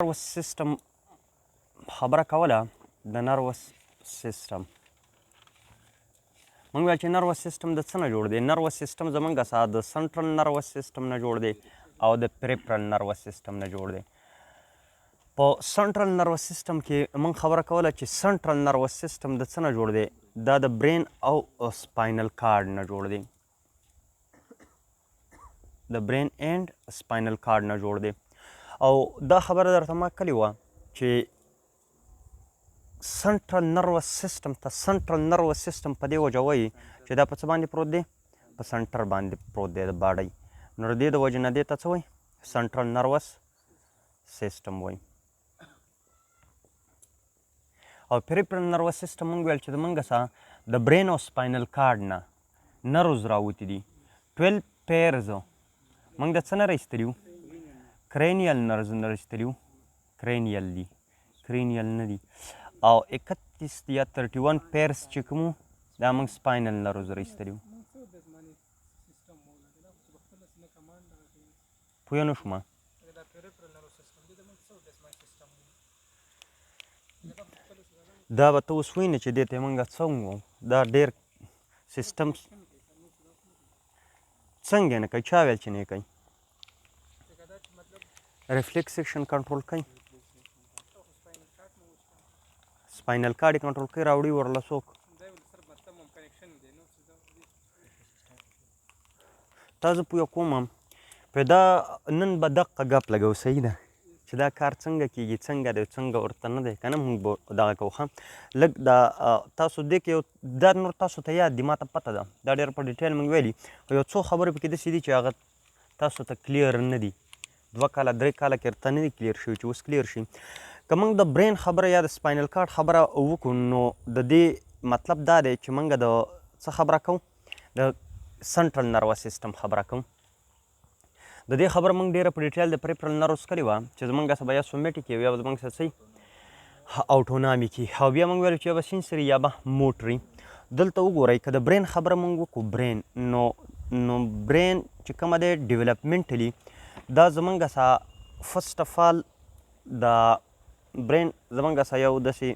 نروس سیستم خبره کوله د نروس سیستم موږ ویل چې نروس سیستم د څه نه جوړ دی. نروس سیستم زموږ د سنټرل نروس سیستم نه جوړ دی او د پریفرل نروس سیستم نه جوړ دی. په سنټرل نروس سیستم کې موږ خبره کوله چې سنټرل نروس سیستم د څه نه جوړ دی. دا د برین او سپاینل کارډ نه جوړ دی. د برین اینډ سپاینل کارډ نه جوړ دی. او دا خبره درته ما کړې وه چې سنټرل نروس سیستم ته سنټرل نروس سیستم په دې وجه وایي چې دا په څه باندې پروت دی؟ په سنټر باندې پروت دی د باډۍ. نو د دې د وجې نه دې ته څه وایي؟ سنټرل نروس سیستم وایي. او پریفرل نروس سیستم موږ ویل چې زموږ څخه د برین او سپاینل کارډ نه نروز راوتي دي. 12 پیرز موږ د څه نه راایستلي وو؟ کرینیل نرز نه راایستلي وو. کرینیل دي، کرینیل نه دي. او 31 یا 31 پیرز چې کوم دا موږ سپاینل نروز راایستلي وو. پوه نه شوم. دا به ته اوس ووینې چې دې ته موږ څه ووایو. دا ډېر سیستم څنګه نه کوي؟ چا ویل چې نه کوي؟ ریفلیکس سیکشن کنټرول کوي. سپاینل کارډ یې کنټرول کوي. راوړي ورله څوک؟ تا زه پوه کوم په دا نن به دقه ګپ لګو. صحیح ده چې دا کار څنګه کېږي، څنګه دی، څنګه ورته نه دی که نه. موږ به دغه کوو ښه لږ دا تاسو دې کې دا نور تاسو ته یاد دي، ما ته پته ده. دا ډېر په ډیټیل موږ ویلي. خو یو څو خبرې پکې داسې دي چې هغه تاسو ته کلیر نه دي. 2 کاله 3 کاله کې ورته نه دي کلیر شوي چې اوس کلیر شي. که موږ د برین خبره یا د سپاینل کارډ خبره وکړو نو د دې مطلب دا دی چې موږ د څه خبره کوو؟ د سنټرل نروس سیستم خبره کوو. د دې خبره موږ ډېره په ډیټیل د پریفرل نروس کړې وه چې زموږ څه به یا سومیټیک وي یا به زموږ څه صحیح اوټونامیک وي. او بیا موږ ویلو چې یا به سینسري یا به موټري. دلته وګورئ که د برین خبره موږ وکړو برین نو برین چې کومه دی ډیولپمنټلي دا زموږ څه فرسټ اف آل د برین زموږ څه یو داسې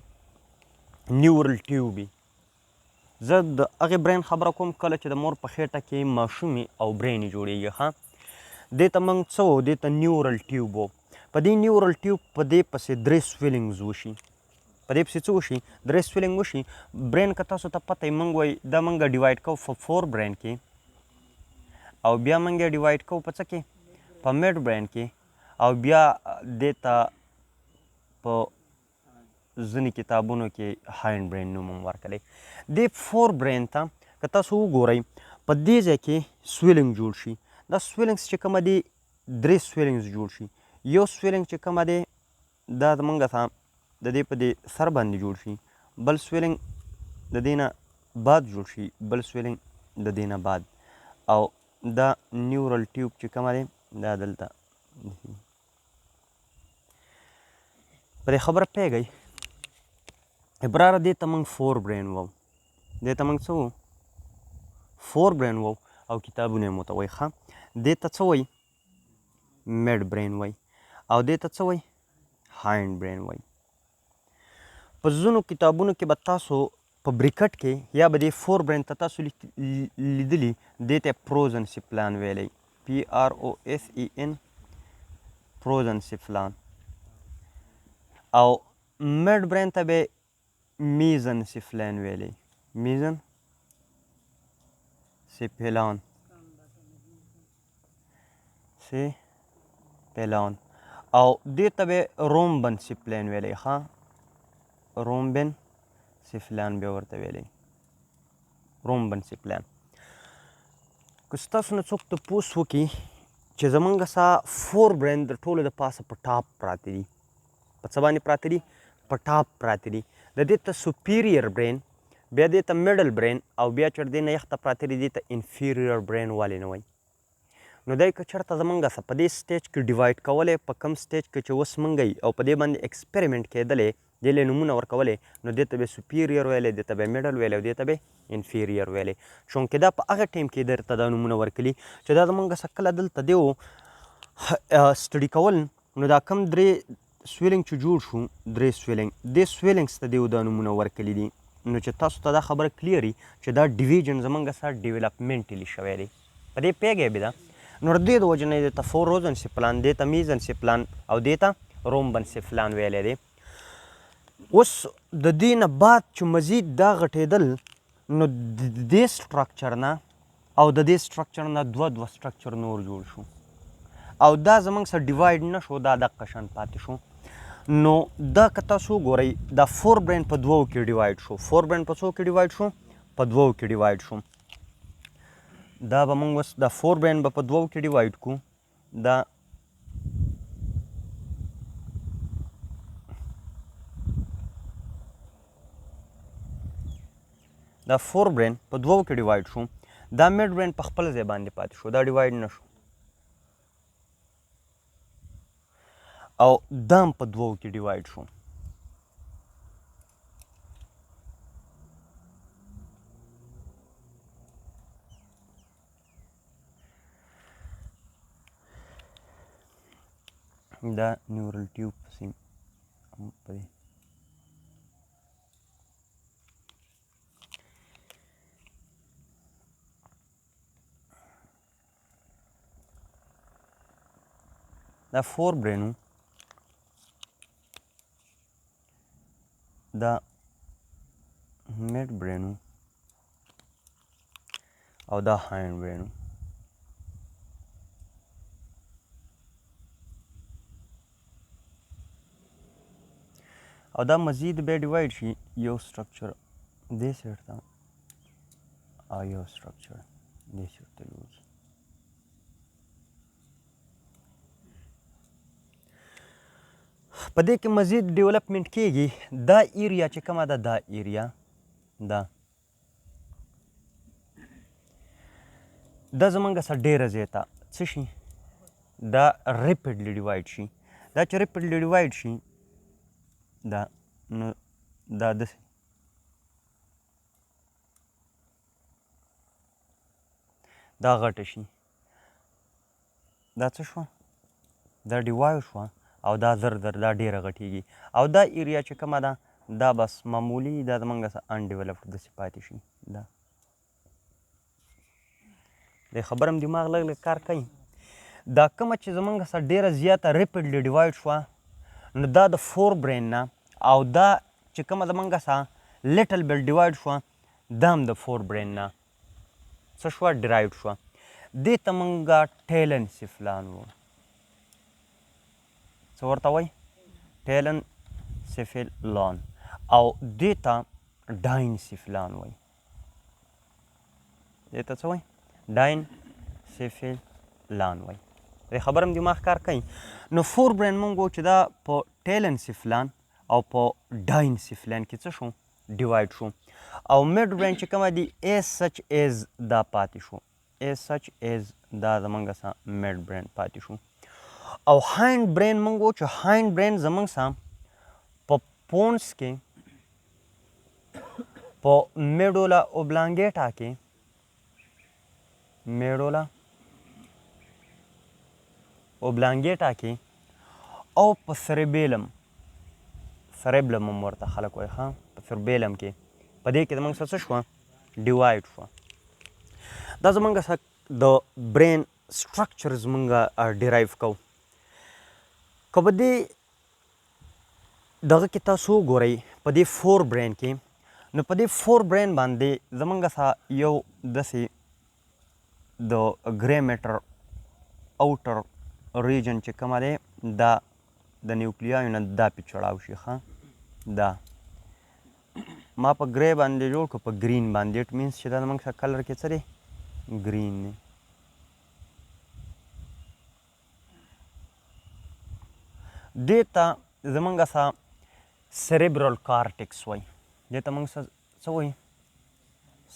نیورل ټیوب وي. زه د هغې برین خبره کوم کله چې د مور په خېټه کې ماشوم او برین یې جوړېږي. ښه دې ته موږ څه وو؟ دې ته نیورل ټیوب وو. په دې نیورل ټیوب په دې پسې 3 سویلنګز وشي. په دې پسې څه وشي؟ 3 سویلنګ وشي. برین که تاسو ته پته وي موږ وایي دا موږ ډیوایډ کوو په 4 برین کې او بیا موږ یې ډیوایډ کوو په څه کې؟ په میډ برین کې او بیا دې ته په ځینې کتابونو کې هاینډ برین نوم هم ورکړی. دې 4 برین ته که تاسو وګورئ په دې ځای کې سویلنګ جوړ شي. دا سویلنګز چې کومه دي 3 سویلنګز جوړ شي. یو سویلنګ چې کومه دی دا زموږ څخه د دې په دې سر باندې جوړ شي. بل سویلنګ د دې نه بعد جوړ شي. بل سویلنګ د دې نه بعد. او دا نیورل ټیوب چې کومه دی دا دلته په دې خبره پوهېږئ. عبراره دې ته موږ 4 برین وو. دې ته موږ څه وو؟ 4 برین وو او کتابونه یې موته وایي. ښه دې ته څه وایي؟ میډ برین وایي. او دې ته څه وایي؟ هاینډ برین وایي. په ځینو کتابونو کې به تاسو په بریکټ کې یا به دې 4 برین ته تاسو لیدلي دې ته پروزنسیفلان ویلی. PROSEN پروزنسیفلان. او میډ برین ته به میزنسیفلان ویلی. میزنسیفلان سیفلان. او دې ته به رومبن سیفلان ویلی. ښه رومبن سیفلان بیا ورته ویلی. رومبن سیفلان. که ستاسو نه څوک تپوس وکړي چې زموږ څه 4 برین د ټولو د پاسه په ټاپ پراته دي. په څه باندې پراته دي؟ په ټاپ پراته دي. د دې ته سوپیریر برین، بیا دې ته میډل برین او بیا چې دې نه یخته پراته دي دې ته انفیریر برین ولې نه وایي؟ نو دی که چېرته زموږ څه په دې سټیج کې ډیوایډ کولی په کوم سټیج کې چې اوس موږ او په دې باندې ایکسپریمنټ کېدلی دې له نومونه ورکولی نو دې ته به سوپیریر ویلی، دې ته به میډل ویلی او دې ته به انفیریر ویلی. چونکې دا په هغه ټایم کې درته دا نومونه ورکلي چې دا زموږ څه کله دلته دی سټډي کول نو دا کم 3 سویلینګ چې جوړ شو 3 سویلینګ دې سویلینګس ته دې دا نومونه ورکړي دي نو چې تاسو ته دا خبره کلیري چې دا ډیویژن زمونږ سره ډیولپمنټلی شوی دی په دې پیږی به ده نو د دې د وجې نه دې ته فوروزنسي پلان دې ته میزنسي پلان او دې ته رومبنسي پلان ویلی دی اوس د دې نه بعد چې مزید دا غټېدل نو د دې سټرکچر نه او د دې سټرکچر نه دوه سټرکچر نور جوړ شو او دا زمونږ سره ډیوایډ نه شو دا دقه شان پاتې شو نو دا که تاسو وګورئ دا فور برین په دوو کې ډیوایډ شو فور برین په څو کې ډیوایډ شو په دوو کې ډیوایډ شو دا به موږ اوس دا فور برین به په دوو کې ډیوایډ کړو دا فور برین په دوو کې ډیوایډ شو دا میډ برین په خپل ځای باندې پاتې شو دا ډیوایډ نه شو او دا هم په دوو کې ډیوایډ شو دا نیورل ټیوب پسې په دې دا فور برین دا میډ برین او دا هاینډ برین او دا مزید بیا ډیوایډ شي یو سټرکچر دې سایډ ته او یو سټرکچر دې سایډ ته لوز په دې کې مزید ډیولپمنټ کیږي دا ایریا چې کومه ده دا ایریا دا زمونږ سره ډیره زیاته څه شي دا ریپډلی ډیوایډ شي دا چې ریپډلی ډیوایډ شي دا نو دا داسې دا غټه شي دا څه شوه دا ډیوایډ شوه او دا زر دا ډیره غټیږي او دا ایریا چې کومه ده دا بس معمولی دا زمونږ سره انډیولپډ داسې پاتې شي دا د خبر هم دماغ لږ لږ کار کوي دا کومه چې زمونږ سره ډیره زیاته ریپډلی ډیوایډ شوه نو دا د فور برین نه او دا چې کومه زمونږ سره لیټل بیټ ډیوایډ شوه دا هم د فور برین نه څه شوه ډرایوډ شوه دې ته مونږ ټیلنسیفلان و څه ورته وایي ټیلنسیفلان او دې ته ډاینسیفلان وایي دې ته څه وایي ډاینسیفلان وایي د خبر هم دماغ کار کوي نو فور برین مونږ وو چې دا په ټیلنسیفلان او په ډاینسیفلان کې څه شو ډیوایډ شو او میډ برین چې کومه دي ایز سچ ایز دا پاتې شو ایز سچ ایز دا زمونږ سره میډ برین پاتې شو او هاینډ برین مونږ وو چې هاینډ برین زمونږ سره په پونس کې په میډولا اوبلانګیټا کې میډولا اوبلانګیټا کې او په سریبیلم هم ورته خلک وایي ښه په سریبیلم کې په دې کې زموږ سره څه شوه ډیوایډ شوه دا زموږ سره د برین سټرکچرز موږ ډیرایو کوو که په دې دغه کې تاسو وګورئ په دې فور برین کې نو په دې فور برین باندې زموږ سره یو داسې د ګری میټر اوټر ریجن چې کومه دی دا د نیوکلیایو نه دا پې چړاو شي ښه دا ما په ګری باندې جوړ کړو په ګرین باندې اټ مینس چې دا زموږ سره کلر کې څه دی ګرین دی دې ته زموږ سره سریبرل کارټکس وایي دې ته موږ څه وایي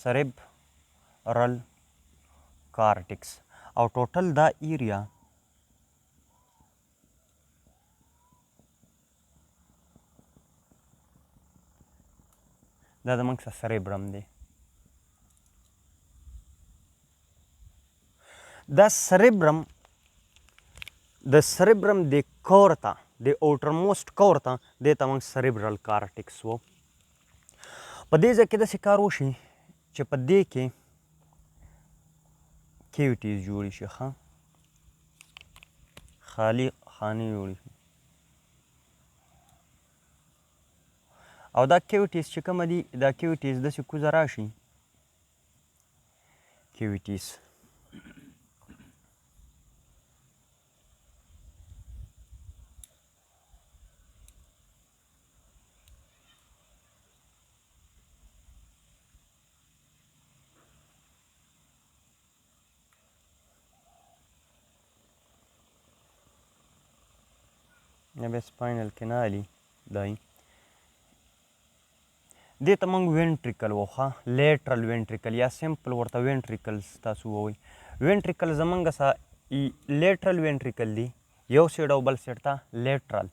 سریبرل کارټکس او ټوټل دا ایریا دا زموږ سره سریبرم دی دا سریبرم د سریبرم د کور ته د اوټر موسټ کور ته دې ته موږ سریبرل کارټکس وو. په دې ځای کې داسې کار وشي چې په دې کې کیویټیز جوړې شي، خالي خانې جوړې شي، او دا کیویټیز چې کومه دي دا کیویټیز داسې کوزه راشي کیویټیز یا بیا سپاینل کنالي دی دې ته موږ وینټریکل وخه لیټرل وینټریکل یا سمپل ورته وینټریکلز تاسو ووایي. وینټریکل زمونږ سه لیټرل وینټریکل دی یو سیډ او بل سیډ ته لیټرل،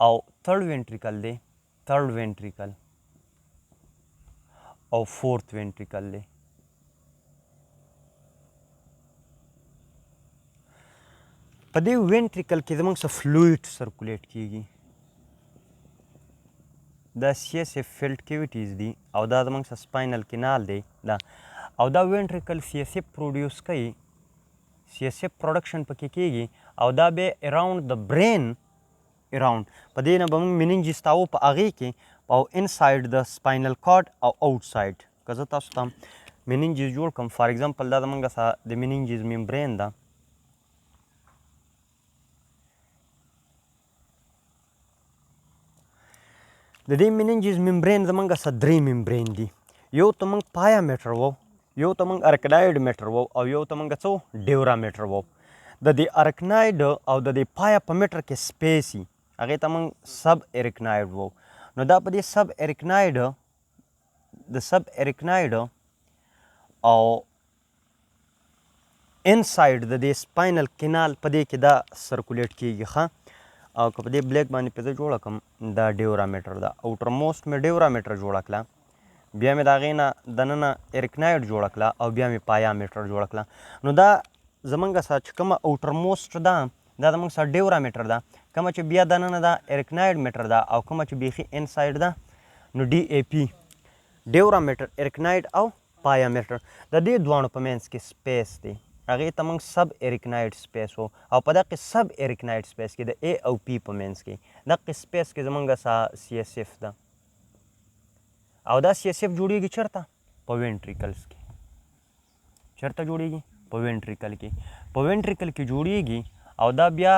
او تھرډ وینټریکل دی تھرډ وینټریکل او فورث وینټریکل دی. په دې وینټریکل کې زمونږ سه فلویډ سرکولیټ کیږي، دا سی ایس ایف فیلډ کیویټیز دي او دا زمونږ سه سپاینل کینال دی دا، او دا وینټریکل سی ایس ایف پروډیوس کوي، سی ایس ایف پروډکشن پکې کیږي او دا بیا اراوند د برین اراوند په دې نه به موږ میننجز تاو په هغې کې او انسایډ د سپاینل کارډ او آوټ سایډ که زه تاسو ته میننجز جوړ کړم فار ایگزامپل دا زمونږ سه د میننجز ممبرین ده، د دې میننجز ممبرین زمونږ سه درې ممبرین دي، یو ته موږ پایا میټر وو، یو ته موږ ارکنایډ میټر وو او یو ته موږ څه ډیورا میټر وو. د دې ارکنایډ او د دې پایا په میټر کې سپیس وي هغې ته موږ سب ارکنایډ وو. نو دا په دې سب ارکنایډ د سب ارکنایډ او انسایډ د دې سپاینل کینال په دې کې دا سرکولیټ کیږي ښه. او که په دې بلیک باندې پې زه جوړه کړم دا ډیورا میټر ده، اوټر موسټ مې ډیورا میټر جوړه کړه، بیا مې د هغې نه دننه ارکنایډ جوړه کړه او بیا مې پایا میټر جوړه کړه. نو دا زمونږ سه چې کومه اوټر موسټ ده دا زمونږ سه ډیورا میټر ده، کومه چې بیا دننه ده ارکنایډ میټر ده، او کومه چې بیخي انسایډ ده نو ډي ای پي ډیورا میټر ارکنایډ او پایا میټر. د دې دواړو په منځ کې سپیس دی هغې ته موږ سب ارکنایډ سپیس وو، او په دغې سب ارکنایډ سپیس کې د ا او پي په منځ کې دغې سپیس کې زمونږ سه سی ایس ایف ده، او دا سی ایس ایف جوړیږي چېرته په وینټریکلز کې. چېرته جوړیږي په وینټریکل کې، په وینټریکل کې جوړیږي او دا بیا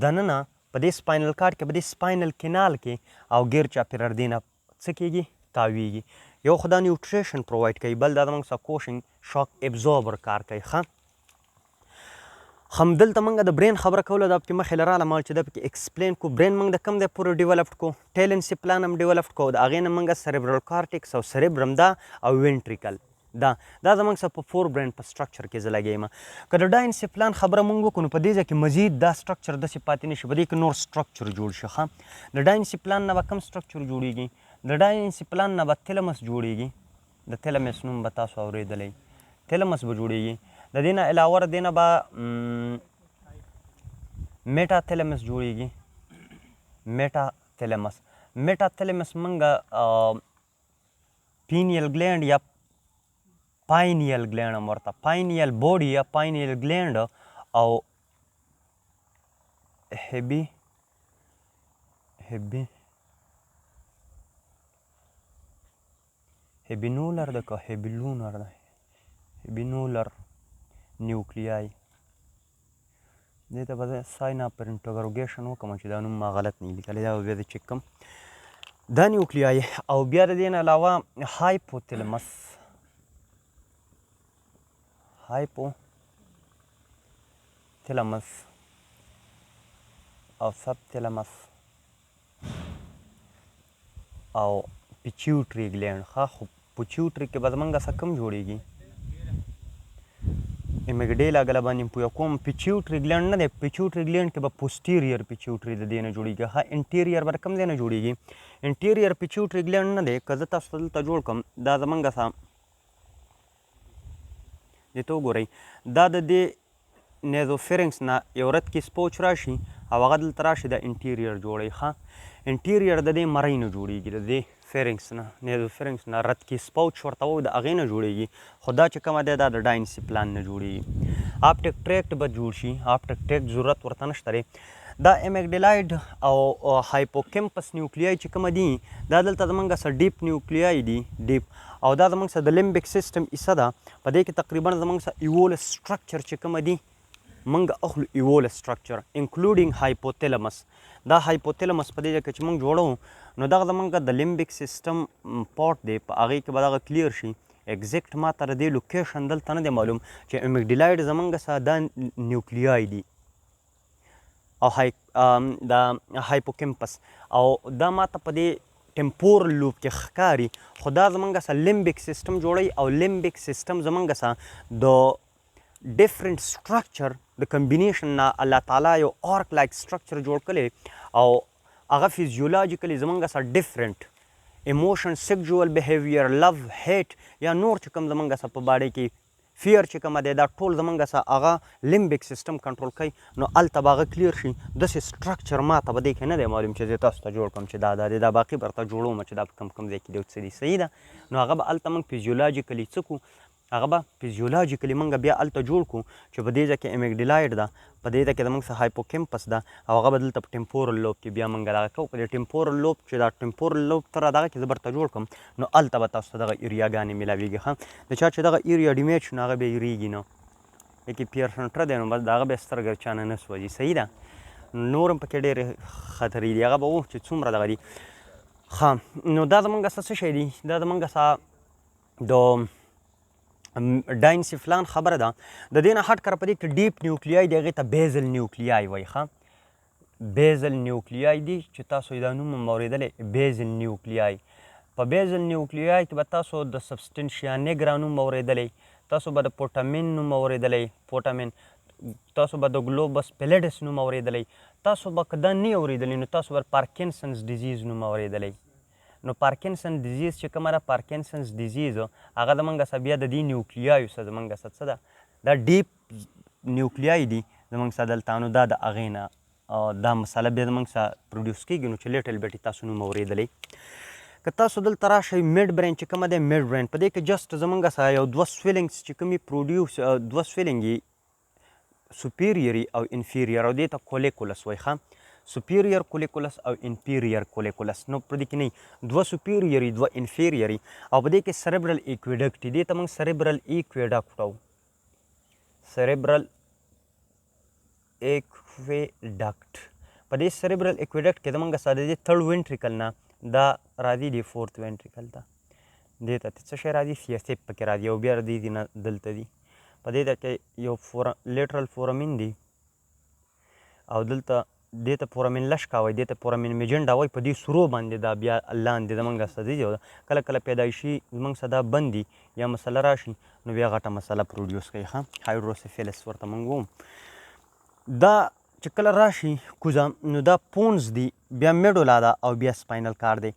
دننه په دې سپاینل کارډ کې په دې سپاینل کینال کې او ګیر چاپېره دې نه څه کیږي تاویږي. یو خو دا نیوټریشن پرووایډ کوي، بل دا زموږ سه کوشنګ شاک ابزوربر کار کوي ښه. همدلته موږ د برین خبره کوله دا پکې مخکې له راله ما چې دا پکې ایکسپلین کو برین موږ د کم دی پورې ډیولپډ کو، ټیلنسي پلان هم ډیولپډ کو، د هغې نه موږ سریبرل کارټکس او سریبرم دا او وینټریکل دا زموږ سه په فور برین په سټرکچر کې زه لګیم. که د ډاینسي پلان خبره موږ وکړو نو په دې ځای کې مزید دا سټرکچر داسې پاتې نه شي، په دې کې نور سټرکچر جوړ شي ښه. د ډاینسي پلان نه به کوم سټرکچر جوړیږي؟ د ډاینسي پلان نه به تلمس جوړیږي، د تلمس نوم به تاسو اورېدلی، تلمس به جوړیږي. د دې نه علاوه د دې نه به میټا تلمس جوړیږي، میټا تلمس. میټا تلمس موږ پینیل گلینډ یا پاینیل گلینډ هم ورته پاینیل بوډي یا پاینیل گلینډ او هیبینولر ده که هیبیلونر ده هیبینولر نیوکلیای دې ته به زه ساین اپ انټروګیشن وکړم چې دا نوم ما غلط نه لیکلی، دا به بیا زه چک کړم. دا نیوکلیای او بیا د دې نه علاوه هایپوتلمس تلمس او سب تلمس او پیچیوټري ګلینډ ښه. خو پیچیوټري کې به زمونږ څه کم جوړیږي امګډیلا ګله باندې پوه کوم. پیچیوټري ګلینډ نه دی، پیچیوټري ګلینډ کې به پوسټیریر پیچیوټري د دې نه جوړیږي ښه. انټیریر به د کوم ځای نه جوړیږي؟ انټیریر پیچیوټري ګلینډ نه دی، که زه تاسو ته دلته جوړ کړم دا زمونږ څه دې ته وګورئ دا د دې نیزوفیرنګس نه یو رد کې سپوچ راشي او هغه دلته راشي د انټیریر جوړوي. ښه انټیریر د دې مرۍ نه جوړیږي، د دې فیرنګس نه نیزوفیرنګس نه رد کې سپوچ ورته وایو د هغې نه جوړیږي، خو دا چې کومه دی دا د ډاینسي پلان نه جوړیږي. آپټیک ټریکټ به جوړ شي، آپټیک ټریکټ ضرورت ورته نشته دی. دا امیګډیلاید او هایپوکیمپس نیوکلیای چې کومه دي دا دلته زمونږ سره ډیپ نیوکلیای دي، ډیپ، او دا زمونږ سره د لیمبیک سیسټم حصه ده. په دې کې تقریبا زمونږ سره ایولس سټرکچر چې کومه دي موږ اخلو ایولس سټرکچر انکلوډینګ هایپوتیلمس. دا هایپوتیلمس په دې ځای کې چې موږ جوړو نو دغه زمونږ د لیمبیک سیسټم پارټ دی، په هغې کې به دغه کلیر شي. ایګزیکټ ما ته د دې لوکیشن دلته نه دی معلوم چې امیګډیلاید زمونږ سره دا نیوکلیای دي او د هایپوکیمپس، او دا ما ته په دې ټمپورل لوب کې ښکاري، خو دا زمونږ سره لیمبیک سیسټم جوړوي او لیمبیک سیسټم زمونږ سره د ډیفرنٹ سټرکچر د کمبینیشن نه الله تعالی یو آرک لایک سټرکچر جوړ کړی او هغه فیزیولوجیکلی زمونږ سره ډیفرنٹ ایموشن، سیکجوال بیهیویر، لو، هیټ یا نور چې کوم زمونږ سره په باډي کې فیر چې کومه دی دا ټول زمونږ سره هغه لیمبیک سیسټم کنټرول کوي. نو هلته به هغه کلیر شي. داسې سټرکچر ما ته به دې کې نه دی معلوم چې زه تاسو ته جوړ کړم چې دا دی، دا باقي به درته جوړوم چې دا په کوم ځای کې دی او څه دي. صحیح ده. نو هغه به هلته موږ فیزیولوجیکلی څه کړو، هغه به فیزیولوجیکلی موږ بیا هلته جوړ کړو چې په دې ځای کې امیګډیلاید ده، په دې ځای کې زموږ سره هایپوکیمپس ده او هغه به دلته په ټمپورل لوب کې بیا موږ دغه کوو. په دې ټمپورل لوب چې دا ټمپورل لوب ته را دغه کې زه به درته جوړ کړم نو هلته به تاسو ته دغه ایریاګانې میلاویږي. ښه د چا چې دغه ایریا ډیمیج شو نو هغه به یېرېږي نه، لکه پییر سنټره دی نو بس د هغه بیا سترګه چا نه سوځي. صحیح ده. نور هم پکې ډېرې خطرې دي، هغه به وو چې څومره دغه دي. ښه نو دا زمونږ سره څه شی دی، دا زمونږ سره د ډاینسي فلان خبره ده. د دې نه هټ کر په دې کې ډیپ نیوکلیای دی، هغې ته بیزل نیوکلیای وایي. ښه بیزل نیوکلیای دي چې تاسو یې دا نوم هم اورېدلی، بیزل نیوکلیای. په بیزل نیوکلیای کې به تاسو د سبسټنشیا نیګرا نوم اورېدلی، تاسو به د پوټامین نوم اورېدلی، پوټامین، تاسو به د ګلوبس پیلیډس نوم اورېدلی، تاسو به که دا نه اورېدلی نو تاسو به پارکینسنز ډیزیز نوم اورېدلی. نو پارکینسن ډیزیز چې کومه ده، پارکینسنز ډیزیز هغه زمونږ سره بیا د دې نیوکلیایو سره زمونږ سره څه ده، دا ډیپ نیوکلیای دي زمونږ سره دلته. نو دا د هغې نه دا مسله بیا زمونږ سره پروډیوس کېږي. نو چې لیټل بیټ تاسو نوم اورېدلی. که تاسو دلته راشئ میډ برین چې کومه دی، میډ برین په دې کې جسټ زمونږ سره یو دوه سویلنګس چې کومې پروډیوس، دوه سویلنګ سوپیریري او انفیریر، او دې ته کولیکولس وایي. ښه سوپیریور کولیکولس او انفیریر کولیکولس. نو په دې کې نه دوه سوپیریري دوه انفیریري، او په دې کې سریبرل ایکویډکټ دي، دې ته موږ سریبرل ایکویډکټ وایو، سریبرل ایکویډکټ. په دې سریبرل ایکویډکټ کې زمونږ سره د دې تھرډ وینټریکل نه دا راځي دی فورت وینټریکل ته، دې ته څه شی راځي، سیاسیپ پکې راځي، او بیا دې نه دلته دي. په دې ځای کې یو لیټرل فورامین دی او دلته دې ته فورامین لشکا وایي، دې ته فورامین میجنډا وایي. په دې سرو باندې دا بیا لاندې زمونږ سره دی، کله کله پیدایشي زمونږ سره دا بند دي یا مسله راشي نو بیا غټه مسله پروډیوس کوي. ښه هایډروسیفیلس ورته موږ ووم. دا چې کله راشي کوزه نو دا پونز دی، بیا میډولا ده او بیا سپاینل کار دی.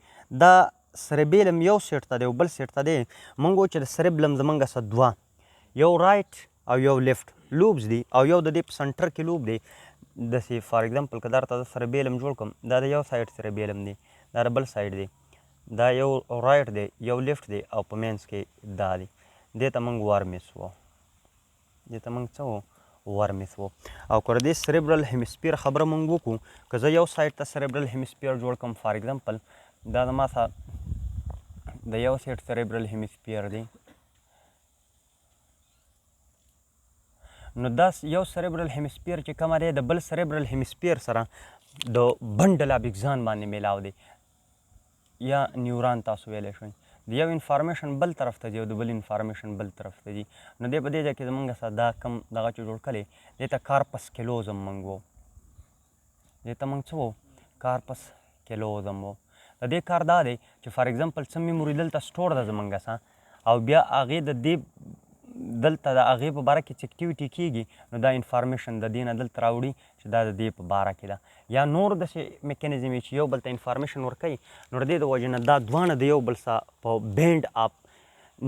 دا سریبیلم یو سیټ ته دی او بل سیټ ته دی. موږ وایو چې د سریبلم زمونږ سره دوه، یو رایټ او یو لیفټ لوبز دي، او یو د دې په سنټر کې لوب دی. داسې فار ایګزامپل که درته زه سریبیلم جوړ کړم، دا د یو سایډ سریبیلم دی، دا د بل سایډ دی، دا یو رایټ دی یو لیفټ دی او په مینس کې دا دی. دې ته موږ ورمیس وو، دې ته موږ څه وو، ورمیس وو. او که د دې سریبرل هیمسپیر خبره موږ وکړو، که زه یو سایډ ته سریبرل هیمسپیر جوړ کړم، فار ایګزامپل دا زما سره د یو سایډ سریبرل هیمسپیر دی، نو دا یو سریبرل هیمسپیر چې کومه دی د بل سریبرل هیمسپیر سره د بنډل آف اګزان باندې میلاو دی یا نیوران تاسو ویلی شئ. د یو انفارمیشن بل طرف ته ځي او د بل انفارمیشن بل طرف ته ځي. نو دی په دې ځای کې زمونږ سره دا کم دغه چې جوړ کړی دې ته کارپس کیلوزم موږ وو، دې ته موږ څه وو، کارپس کیلوزم وو. د دې کار دا دی چې فار ایګزامپل څه میموري دلته سټور ده زمونږ سره، او بیا هغې د دې دلته د هغې په باره کې چې اکټیویټي کېږي نو دا انفارمیشن د دې نه دلته راوړي چې دا د دې په باره کې ده، یا نور داسې میکانیزم چې یو بل ته انفارمیشن ورکوي. نو د دې د وجې نه دا دواړه د یو بل سره په بینډ اپ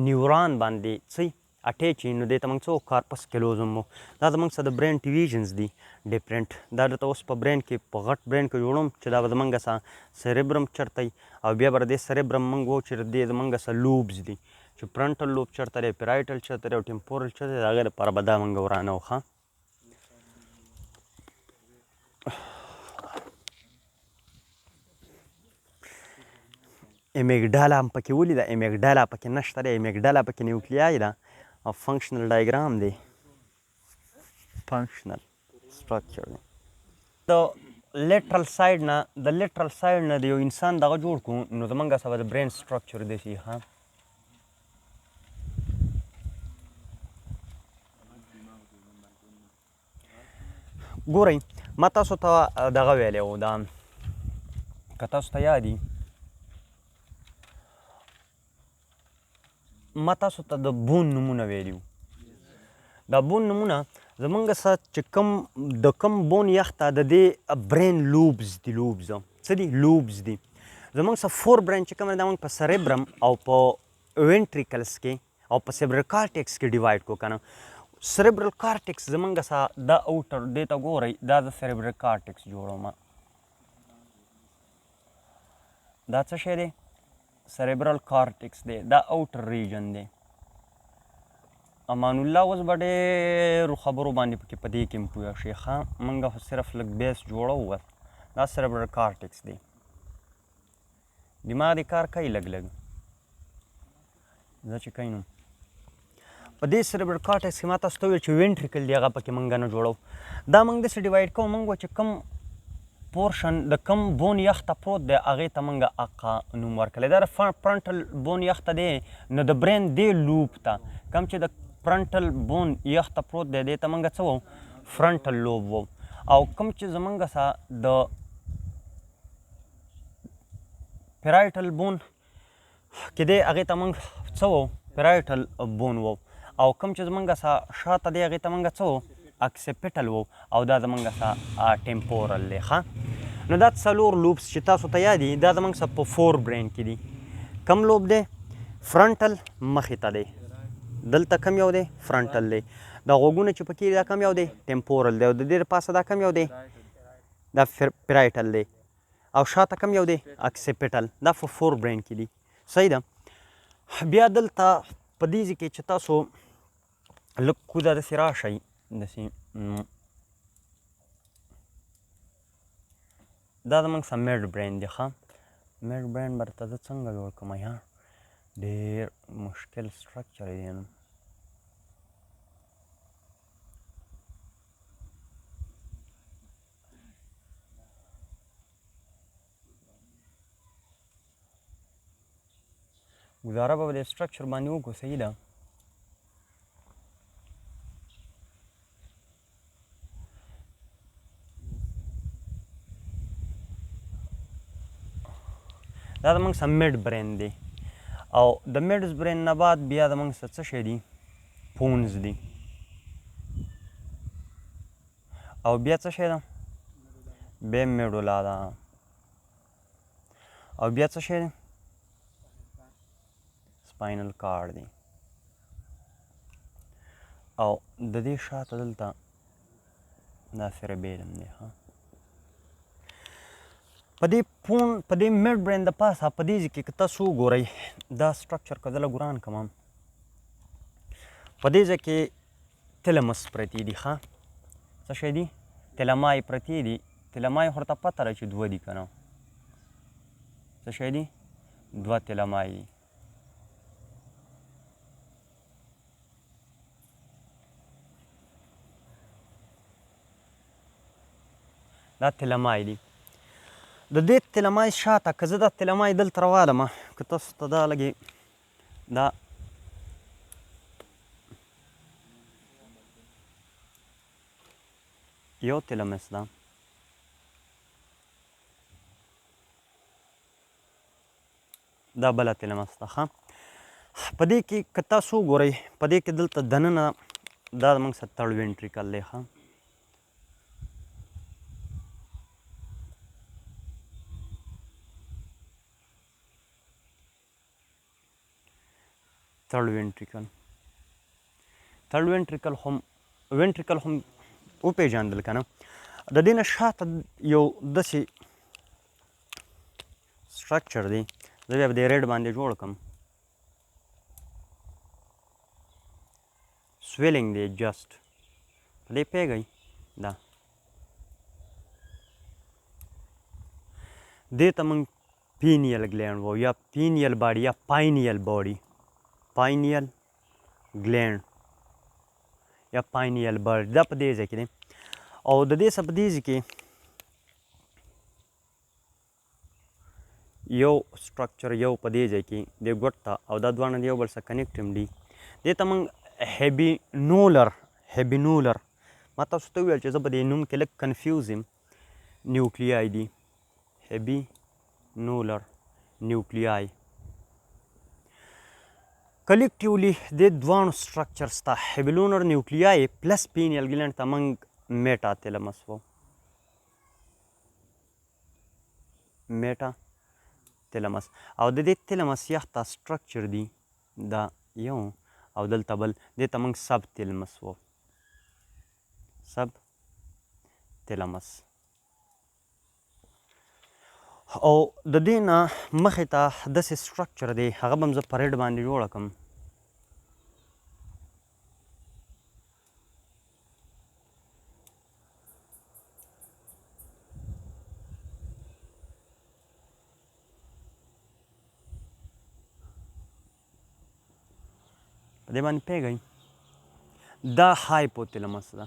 نیوران باندې څه اټیچ نو دې ته موږ څه کارپس کلوزم وو دا زموږ څه د برین ډیویژنز دي ډفرنٹ دا درته اوس په برین کې په غټ برین کې جوړوم چې دا به زموږ څه سریبرم چېرته او بیا به د دې سریبرم موږ وو چې دې زموږ څه لوبز دي چې فرنټل لوب چېرته دی پیرایټل چېرته دی او ټمپورل چېرته دی د هغې لپاره به دا موږ ورانه وو ښه امیګډالا هم پکې ولیده امیګډالا پکې نشته دی امیګډالا پکې نیوکلیای ده او فنکشنل ډایګرام دی فنکشنل سټرکچر دی د لیټرل سایډ نه د یو انسان دغه جوړ کړو نو زموږ څه به د برین سټرکچر دی شي ها ګورئ ما تاسو ته دغه ویلی و دا که تاسو ته یاد وي ما تاسو ته د بون نومونه ویلي وو دا بون نومونه زمونږ څه چې کوم بون یخ ته د دې برین لوبز دي څه دي لوبز دي زمونږ څه فور برین چې کوم دی دا موږ په سریبرم او په وینټریکلس کې او په سیبرل کارټیکس کې ډیوایډ کړو که نه سریبرل کارټیکس زمونږ څه دا اوټر دې ته ګورئ دا د سریبرل کارټیکس جوړوم دا څه شی دی سریبرل کارټیکس دی دا اوټر ریجن دی امان الله اوس به ډېرو خبرو باندې پکې په دې کې هم پوه شي ښه موږ خو صرف لږ بیس جوړو بس دا سریبرل کارټیکس دی دماغ دې کار کوي لږ زه چې کوي نو په دې سریبرل کارټیکس کې ما تاسو ته وویل چې وینټریکل دی هغه پکې موږ نه جوړو دا موږ داسې ډیوایډ کوو موږ چې کوم پورشن د کم بون یخته پروت دی هغې ته موږ اقا نوم ورکړی دا د فرنټل بون یخته دی نو د برین دې لوب ته کوم چې د فرنټل بون یخته پروت دی دې ته موږ څه وو فرنټل لوب وو او کوم چې زموږ څه د پیرایټل بون کې دی هغې ته موږ څه وو پیرایټل بون وو او کوم چې زموږ څه شاته دی هغې ته موږ څه وو اکسیپیټل وو او دا زموږ څه ټمپورل دی ښه نو دا څلور لوبس چې تاسو ته یاد دي دا زموږ څه په فور برین کې دي کم لوب دی فرنټل مخې ته دی دلته کم یو دی فرنټل دی دا غوږونه چې پکې دا کم یو دی ټمپورل دی او د دې پاسه دا کم یو دی دا پیرایټل دی او شاته کم یو دی اکسیپیټل دا په فور برین کې دي صحیح ده بیا دلته په دې ځای کې چې تاسو لږ کوزه داسې راشئ داسې دا زموږ څه میډ برین دی ښه میډ برین به درته زه څنګه جوړ کړم یا ډېر مشکل سټرکچر دی نو ګزاره به د سټرکچر باندې وکړو صحیح ده دا زموږ څه میډ برین دی او د میډز برین نه بعد بیا زموږ څه شی دي پونز دي او بیا څه شی ده بیا میډولا ده او بیا څه شی دی سپاینل کارډ دی او د دې شاته دلته دا سیریبیلم دی ښه په دې میډ برین د پاسه په دې ځای کې که تاسو وګورئ دا سټرکچر که زه لږ وران کړم په دې ځای کې تلمس پرتې دي ښه څه شی دي تلمای پرتې دي تلمای خو ورته پته ده چې دوه دي که نه څه شی دي دوه تلمای دي دا تلمای دي د دې تلمای شاته که زه دا تلمای دلته راوالم که تاسو ته دا لږې دا یو تلمس ده دا بله تلمس ده ښه په دې کې که تاسو وګورئ په دې کې دلته دننه دا زموږ څه تړ وینټریکل دی ښه third ventricle تھرډ وینټریکل هم وپېژندل که نه. د دې نه شاته یو داسې سټرکچر دی، زه بیا په دې ریډ باندې جوړ کړم. سویلنګ دی جسټ په دې پوهېږئ. دا دې ته موږ پینیل ګلینډ وایو یا پینیل باډي یا پاینیل باډي، پاینیل ګلینډ یا پاینیل باډي دا په دې ځای کې دی. او د دې څخه په دې ځای کې یو سټرکچر یو په دې ځای کې دې ګوټ ته او دا دواړه د یو بل سره کنیکټ هم دي. دې ته موږ هیبینولر ما تاسو ته وویل چې زه په دې نوم کې لږ کنفیوز یم. نیوکلیای دي، هیبینولر نیوکلیای. کلیکټیولی دې دواړو سټرکچرز ته هیبینولر نیوکلیای پلس پینیل ګلینډ ته موږ میټاتلمس وو. میټاتلمس او د دې تلمس یخته سټرکچر دی دا یو او دلته بل، دې ته موږ سب تلمس وو. سب تلمس. او د دې نه مخې ته داسې سټرکچر دی، هغه به هم زه په ریډ باندې جوړه کړم. په دې باندې پوهېږئ دا هایپوتلمس ده.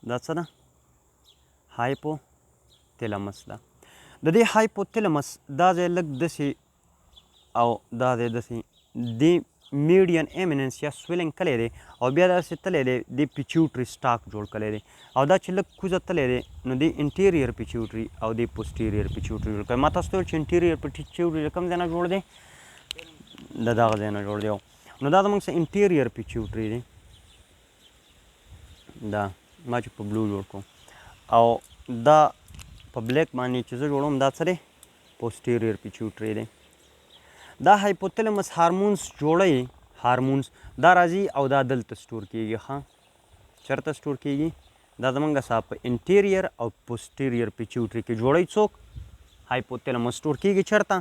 دا څه ده؟ هایپوتلمس ده. د دې هایپوتلمس دا ځای لږ داسې او دا ځای داسې دې میډین ایمیننس یا سویلنګ کلی دی او بیا داسې تلی دی د پیچوټري سټاک جوړ کلی دی او دا چې لږ کوزه تلی دی نو د انټیریر پیچوټري او د پوسټیریر پیچوټري جوړ کړی. ما تاسو ته ویل چې انټیریر پیچوټري د کوم ځای نه جوړ دی؟ د دغه ځای نه جوړ دی. نو دا زموږ څه انټیریر پیچوټري دی. دا ما چې په بلو جوړ کړو او دا په بلیک باندې چې زه جوړوم دا څه دی؟ پوسټیریر پیچوټري دی. دا هایپوتلمس هارمونز جوړوي، هارمونز دا راځي او دا دلته سټور کېږي. ښه چېرته سټور کېږي؟ دا زموږ په انټیریر او پوسټیریر پیچوټري کې جوړوي. څوک؟ هایپوتلمس. سټور کېږي چېرته؟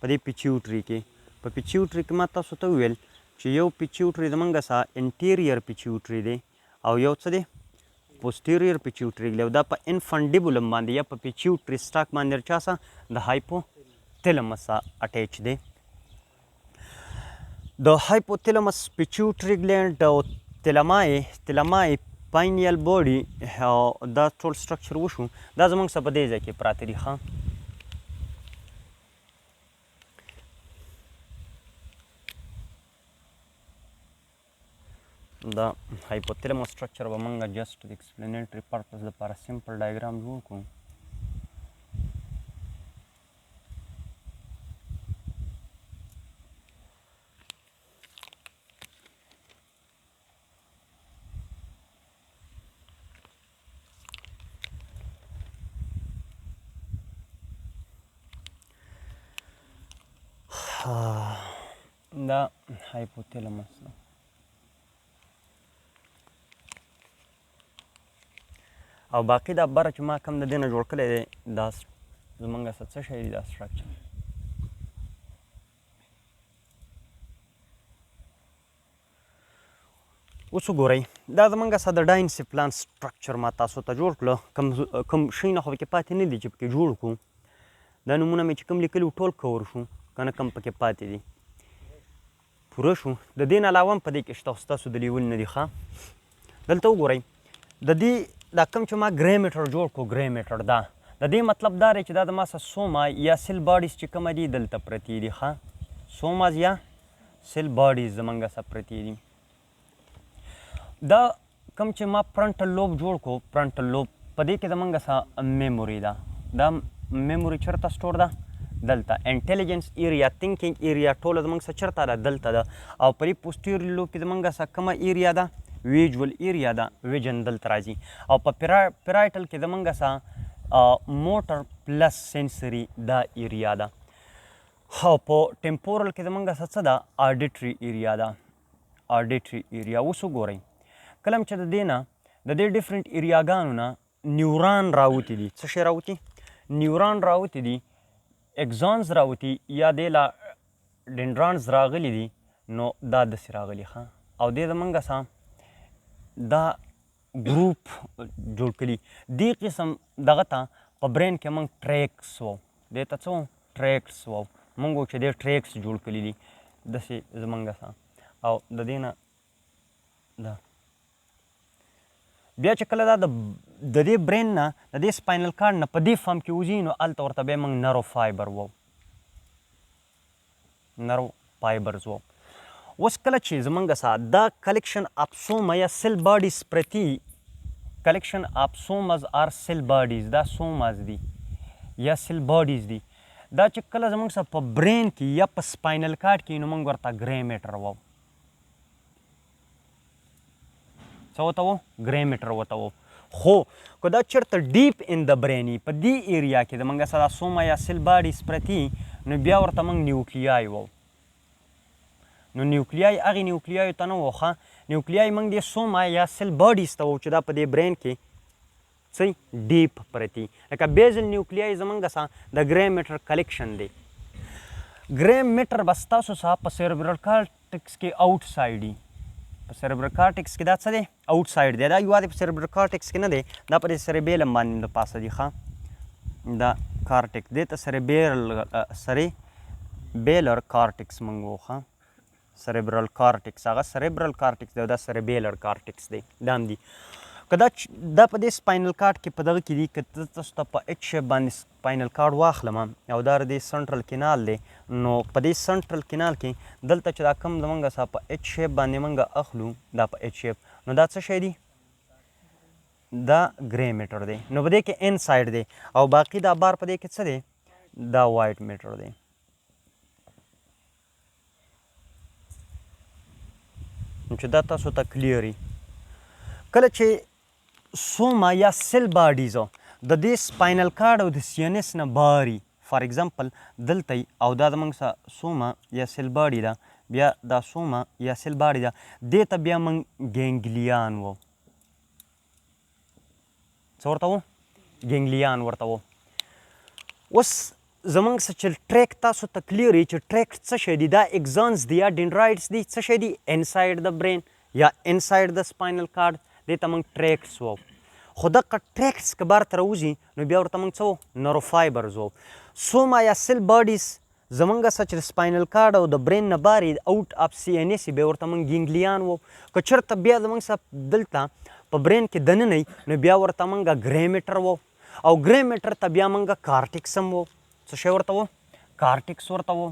په دې پیچوټري کې. په پیچوټري کې ما تاسو ته وویل چې یو پیچوټري زموږ انټیریر پیچوټري دی او یو څه دی؟ پوسټیریر پیچوټري دی. دا په انفنډیبولم باندې یا په پیچوټري سټاک باندې چا سره؟ د هایپوتلمس سره اټیچ دی. د هایپوتلمس پیچوټري ګلینډ او تلمای پاینیل باډي دا ټول سټرکچر وشو. دا زموږ څه په دې ځای کې پراته دي. ښه دا هایپوتلمس سټرکچر به موږ جسټ د ایکسپلینیټري پرپز لپاره سمپل ډایګرام جوړ کړو. دا هایپوتلمس ده. او باقي دا بره چې ما کوم د دې نه جوړ کړی دی دا زموږ څه شی دی دا سټرکچر. اوس وګورئ دا زموږ د ډاینسپلان سټرکچر ما تاسو ته جوړ کړه. کوم شی نه خو پکې پاتې نه دي چې پکې جوړ کړو. دا نومونه مې چې کوم لیکلي ټول کور شو که نه کم پکې پاتې دي. پوره شو. د دې نه علاوه هم په دې کې شته خو ستاسو د لیول نه دي. ښه دلته وګورئ د دې دا کوم چې ما ګرې میټر جوړ کړو، ګرې میټر دا د دې مطلب دا دی چې دا د ما سره سوما یا سیل باډیز چې کومه دي دلته پرتې دي. ښه سوماز یا سیل باډیز زموږ سره پرتې دي. دا کوم چې ما فرنټل لوب جوړ کړو، فرنټل لوب په دې کې زموږ سره میموري ده. دا میموري چېرته سټور ده؟ دلته. انټیلیجنس ایریا، تھینکینګ ایریا ټوله زموږ سره چېرته ده؟ دلته ده. او په دې پوسټیریر لوب کې زموږ سره کومه ایریا ده؟ ویجول ایریا ده. ویژن دلته راځي. او په پیرایټل کې زموږ سره موټر پلس سینسري دا ایریا ده. او په ټمپورل کې زموږ سره څه ده؟ آډیټري ایریا ده. آډیټري ایریا. اوس وګورئ کله چې د دې نه د دې ډفرنټ ایریاګانو نه نیوران راوتي دي. څه شی راوتي؟ نیوران راوتي دي، اکزانز راوتي، یا دې لا ډنډرانز راغلي دي. نو دا داسې راغلي ښه، او دې زمونږ څه دا ګروپ جوړ کړي. دې قسم دغه ته په برین کې موږ ټریکس وو، دې ته څه وو؟ ټریکس وو. موږ وو چې دې ټریکس جوړ کړي دي داسې زمونږ څه. او د دې نه دا بیا چې کله دا د دې برین نه د دې سپاینل کارډ نه په دې فارم کې وځي نو هلته ورته بیا موږ نرو فایبر وو، نرو فایبرز وو. اوس کله چې زمونږ څه دا کلیکشن اف سوما یا سیل باډیز پرتي، کلیکشن اف سوماز آر سیل باډیز، دا سوماز دي یا سیل باډیز دي. دا چې کله زمونږ څه په برین کې یا په سپاینل کارډ کې نو موږ ورته ګرې میټر وو. څه ورته وو؟ ګرې میټر ورته وو. خو که دا چېرته ډیپ ان د برین په دې ایریا کې زمونږ څه دا سوما یا سیل باډیز پرتي نو بیا ورته موږ نیوکلیای وو. نو نیوکلیای هغې نیوکلیایو ته نه وو ښه، نیوکلیای موږ دې سوما یا سیل باډیز ته وو چې دا په دې برین کې څه ډیپ پرتي. لکه بیزل نیوکلیای زمونږ څه د ګرې میټر کلیکشن دی. ګرې میټر به ستاسو څه په سیربرل کارټکس کې آوټ سایډ وي. په سیربرل کارټکس کې دا څه دی؟ آوټ سایډ دی. دا یوازې په سیربرل کارټکس کې نه دی، دا په دې سیریبیلم باندې د پاسه دی ښه. دا کارټکس دې ته سریبیلر کارټکس موږ وو ښه. سریبرل کارټکس هغه سریبرل کارټکس دی او دا سریبیلر کارټکس دی. دا هم دي. که دا په دې سپاینل کارډ کې په دغه کې دي، که تاسو ته په ایچ شیپ باندې سپاینل کارډ واخلم او دا د سنټرل کینال دی، نو په دې سنټرل کینال کې دلته چې دا کوم زمونږ څه په ایچ شیپ باندې موږ اخلو، دا په ایچ شیپ، نو دا څه شی دی؟ دا ګرې میټر دی. نو په دې کې ان سایډ دی او باقي دا بار په دې کې څه دی؟ دا وایټ میټر دی. چې دا تاسو ته کلیر وي. کله چې سوما یا سیل باډیز د دې سپاینل کارډ او د سینس نه باري، فار ایگزامپل دلته او دا زموږ سوما یا سیل باډي ده، بیا دا سوما یا سیل باډي ده، دې ته بیا موږ ګینګلیان وو. څه ورته وو؟ ګینګلیان ورته وو. اوس زمونږ څه چې ټریک تاسو ته کلیر وي چې ټریک څه شی دی؟ دا اکزانز دی یا ډنډرایډس دی. څه شی دی؟ انسایډ د برین یا انسایډ د سپاینل کارډ، دې ته موږ ټریکس وو. خو دغه ټریکس که بار ته راوځي نو بیا ورته موږ څه وو؟ نرو فایبرز وو. سوما یا سیل باډیز زمونږ څه چې سپاینل کارډ او د برین نه باري آوټ اف سی این اس بیا ورته موږ ګینګلیان وو. که چېرته بیا زمونږ څه دلته په برین کې دننه نو بیا ورته موږ ګرې میټر وو، او ګرې میټر ته بیا موږ کارټکس هم وو. څه شی ورته وو؟ کارټکس ورته وو.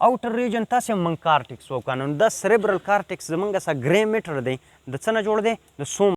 آوټر ریجن تاسې هم موږ کارټکس وکړو. نو دا سریبرل کارټکس زمونږ څه ګرې میټر دی د څه نه جوړ دی؟ د سوما